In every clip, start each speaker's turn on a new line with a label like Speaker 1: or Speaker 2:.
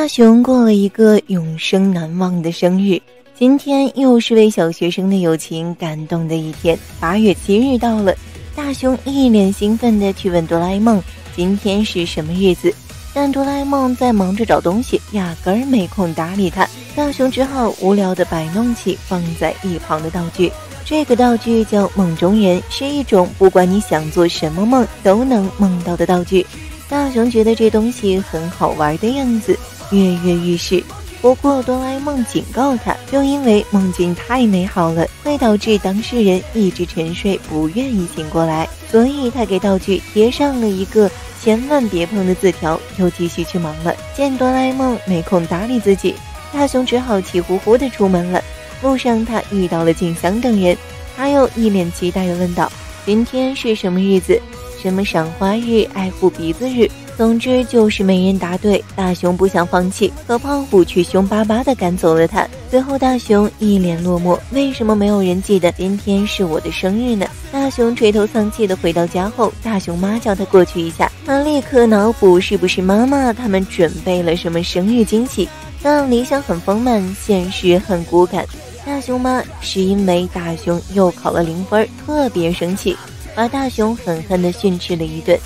Speaker 1: 大雄过了一个永生难忘的生日，今天又是为小学生的友情感动的一天。8月7日到了，大雄一脸兴奋地去问哆啦 A 梦今天是什么日子，但哆啦 A 梦在忙着找东西，压根儿没空搭理他。大雄只好无聊地摆弄起放在一旁的道具，这个道具叫梦中人，是一种不管你想做什么梦都能梦到的道具。大雄觉得这东西很好玩的样子，跃跃欲试。不过哆啦 A 梦警告他，就因为梦境太美好了，会导致当事人一直沉睡，不愿意醒过来，所以他给道具贴上了一个千万别碰的字条，又继续去忙了。见哆啦 A 梦没空搭理自己，大雄只好气呼呼地出门了。路上他遇到了静香等人，他又一脸期待地问道：今天是什么日子？什么赏花日、爱护鼻子日，总之就是没人答对。大雄不想放弃，可胖虎却凶巴巴地赶走了他。最后大雄一脸落寞，为什么没有人记得今天是我的生日呢？大雄垂头丧气地回到家后，大雄妈叫他过去一下，他立刻脑补是不是妈妈他们准备了什么生日惊喜，但理想很丰满，现实很骨感。大雄妈是因为大雄又考了0分，特别生气，把大雄狠狠地训斥了一顿。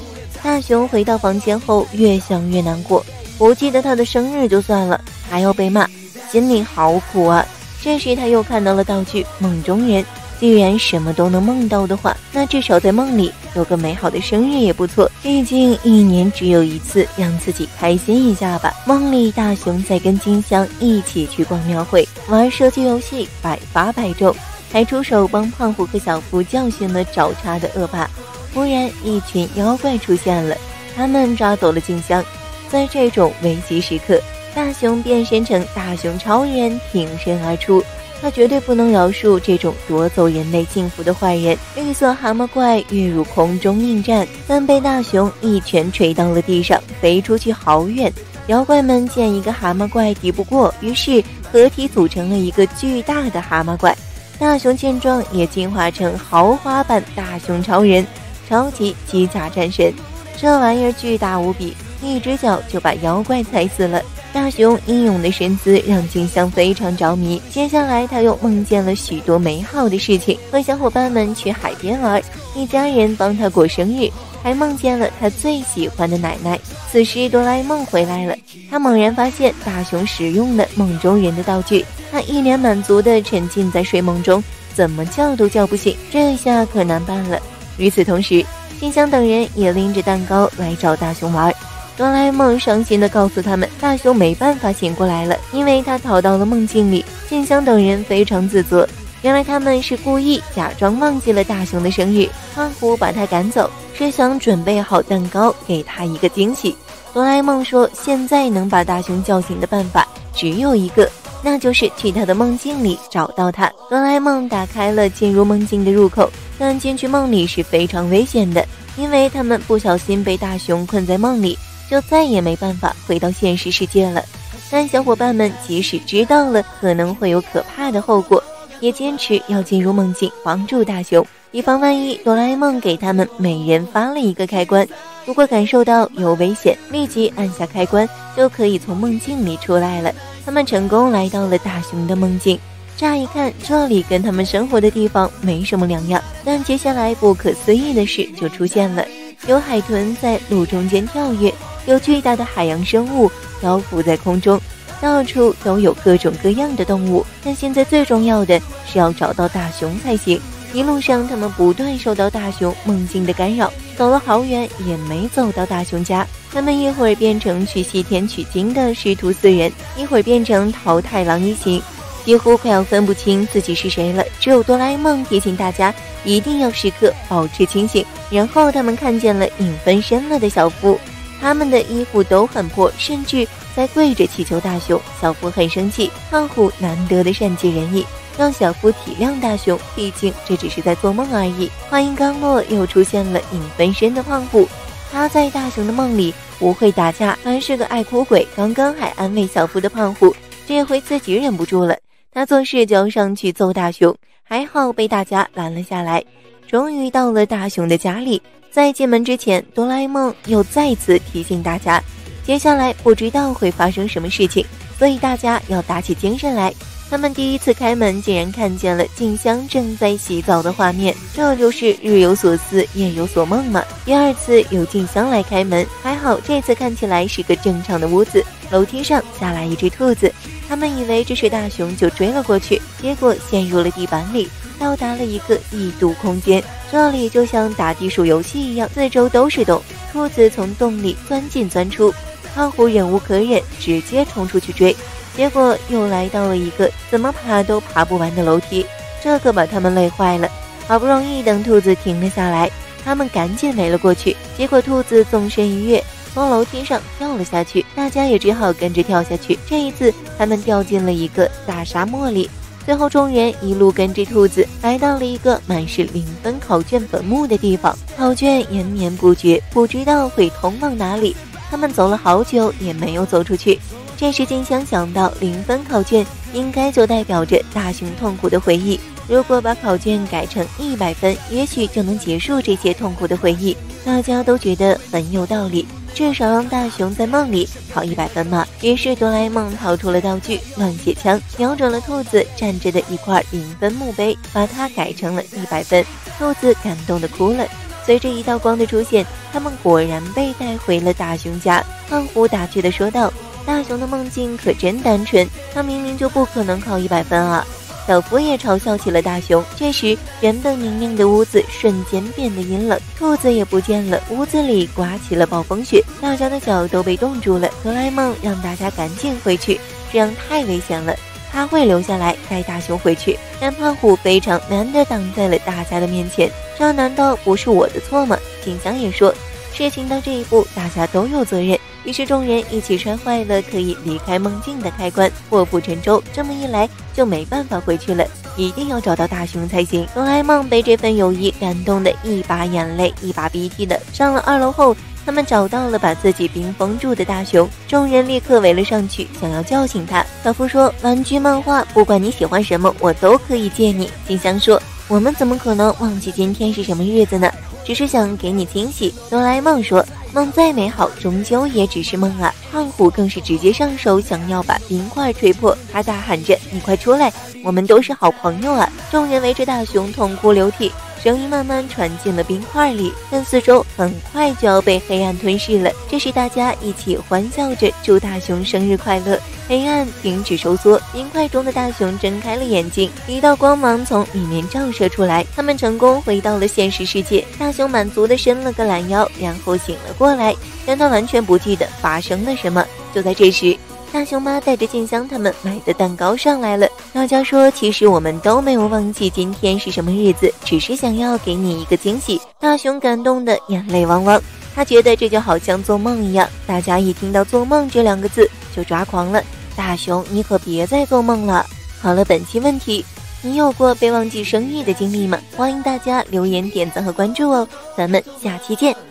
Speaker 1: 大雄回到房间后越想越难过，不记得他的生日就算了，还要被骂，心里好苦啊。这时他又看到了道具梦中人，既然什么都能梦到的话，那至少在梦里有个美好的生日也不错，毕竟一年只有一次，让自己开心一下吧。梦里大雄在跟金香一起去逛庙会，玩射击游戏，百发百中，还出手帮胖虎和小夫教训了找茬的恶霸。忽然一群妖怪出现了，他们抓走了静香。在这种危急时刻，大雄变身成大雄超人挺身而出，他绝对不能饶恕这种夺走人类幸福的坏人。绿色蛤蟆怪跃入空中应战，但被大雄一拳捶到了地上，飞出去好远。妖怪们见一个蛤蟆怪敌不过，于是合体组成了一个巨大的蛤蟆怪。大雄见状也进化成豪华版大雄超人，超级机甲战神。这玩意儿巨大无比，一只脚就把妖怪踩死了。大雄英勇的身姿让静香非常着迷，接下来他又梦见了许多美好的事情，和小伙伴们去海边玩，一家人帮他过生日，还梦见了他最喜欢的奶奶。此时哆啦 A 梦回来了，他猛然发现大雄使用了梦中人的道具，他一脸满足地沉浸在睡梦中，怎么叫都叫不醒，这下可难办了。与此同时，静香等人也拎着蛋糕来找大雄玩。哆啦 A 梦伤心地告诉他们，大雄没办法醒过来了，因为他逃到了梦境里。静香等人非常自责，原来他们是故意假装忘记了大雄的生日。胖虎把他赶走，是想准备好蛋糕给他一个惊喜。哆啦 A 梦说，现在能把大雄叫醒的办法只有一个，那就是去他的梦境里找到他。哆啦 A 梦打开了进入梦境的入口，但进去梦里是非常危险的，因为他们不小心被大雄困在梦里，就再也没办法回到现实世界了。但小伙伴们即使知道了可能会有可怕的后果，也坚持要进入梦境帮助大雄，以防万一。哆啦 A 梦给他们每人发了一个开关，如果感受到有危险，立即按下开关就可以从梦境里出来了。他们成功来到了大雄的梦境，乍一看这里跟他们生活的地方没什么两样，但接下来不可思议的事就出现了。有海豚在路中间跳跃，有巨大的海洋生物漂浮在空中，到处都有各种各样的动物。但现在最重要的是要找到大雄才行。一路上他们不断受到大雄梦境的干扰，走了好远也没走到大雄家。他们一会儿变成去西天取经的师徒4人，一会儿变成桃太郎一行，几乎快要分不清自己是谁了。只有哆啦 A 梦提醒大家一定要时刻保持清醒。然后他们看见了影分身了的小夫，他们的衣服都很破，甚至在跪着祈求大雄。小夫很生气，胖虎难得的善解人意，让小夫体谅大雄，毕竟这只是在做梦而已。话音刚落，又出现了影分身的胖虎，他在大雄的梦里不会打架，还是个爱哭鬼。刚刚还安慰小夫的胖虎，这回自己忍不住了，他做事就要上去揍大雄，还好被大家拦了下来。终于到了大雄的家里，在进门之前，哆啦 A 梦又再次提醒大家，接下来不知道会发生什么事情，所以大家要打起精神来。他们第一次开门，竟然看见了静香正在洗澡的画面，这就是日有所思夜有所梦嘛。第二次由静香来开门，还好这次看起来是个正常的屋子，楼梯上下来一只兔子，他们以为这是大熊，就追了过去，结果陷入了地板里，到达了一个异度空间，这里就像打地鼠游戏一样，四周都是洞，兔子从洞里钻进钻出，胖虎忍无可忍，直接冲出去追，结果又来到了一个怎么爬都爬不完的楼梯，这可把他们累坏了。好不容易等兔子停了下来，他们赶紧围了过去，结果兔子纵身一跃，从楼梯上跳了下去，大家也只好跟着跳下去。这一次他们掉进了一个大沙漠里，最后众人一路跟着兔子来到了一个满是0分考卷坟墓的地方，考卷延绵不绝，不知道会通往哪里，他们走了好久也没有走出去。这时静香想到0分考卷应该就代表着大熊痛苦的回忆，如果把考卷改成100分，也许就能结束这些痛苦的回忆。大家都觉得很有道理，至少让大熊在梦里考100分嘛。于是哆啦 A 梦掏出了道具乱写枪，瞄准了兔子站着的一块0分墓碑，把它改成了100分。兔子感动的哭了。随着一道光的出现，他们果然被带回了大熊家。胖虎打趣地说道，大熊的梦境可真单纯，他明明就不可能考100分啊。小夫也嘲笑起了大熊。这时原本明亮的屋子瞬间变得阴冷，兔子也不见了，屋子里刮起了暴风雪，大家的脚都被冻住了。哆啦 A 梦让大家赶紧回去，这样太危险了，他会留下来带大熊回去。但胖虎非常难地挡在了大家的面前，这难道不是我的错吗？静香也说，事情到这一步大家都有责任。于是众人一起摔坏了可以离开梦境的开关，破釜沉舟，这么一来就没办法回去了，一定要找到大熊才行。哆啦 A 梦被这份友谊感动的一把眼泪一把鼻涕的。上了2楼后，他们找到了把自己冰封住的大熊，众人立刻围了上去，想要叫醒他。小夫说，玩具漫画不管你喜欢什么我都可以借你。静香说，我们怎么可能忘记今天是什么日子呢，只是想给你惊喜。哆啦 A 梦说，梦再美好终究也只是梦啊。胖虎更是直接上手，想要把冰块吹破，他大喊着，你快出来，我们都是好朋友啊。众人围着大熊痛哭流涕，声音慢慢传进了冰块里，但四周很快就要被黑暗吞噬了。这时大家一起欢笑着祝大熊生日快乐。黑暗停止收缩，冰块中的大熊睁开了眼睛，一道光芒从里面照射出来，他们成功回到了现实世界。大熊满足地伸了个懒腰，然后醒了过来，但他完全不记得发生了什么。就在这时，大熊妈带着静香他们买的蛋糕上来了。大家说，其实我们都没有忘记今天是什么日子，只是想要给你一个惊喜。大熊感动的眼泪汪汪，他觉得这就好像做梦一样。大家一听到做梦这2个字就抓狂了，大熊你可别再做梦了。好了，本期问题，你有过被忘记生日的经历吗？欢迎大家留言点赞和关注哦，咱们下期见。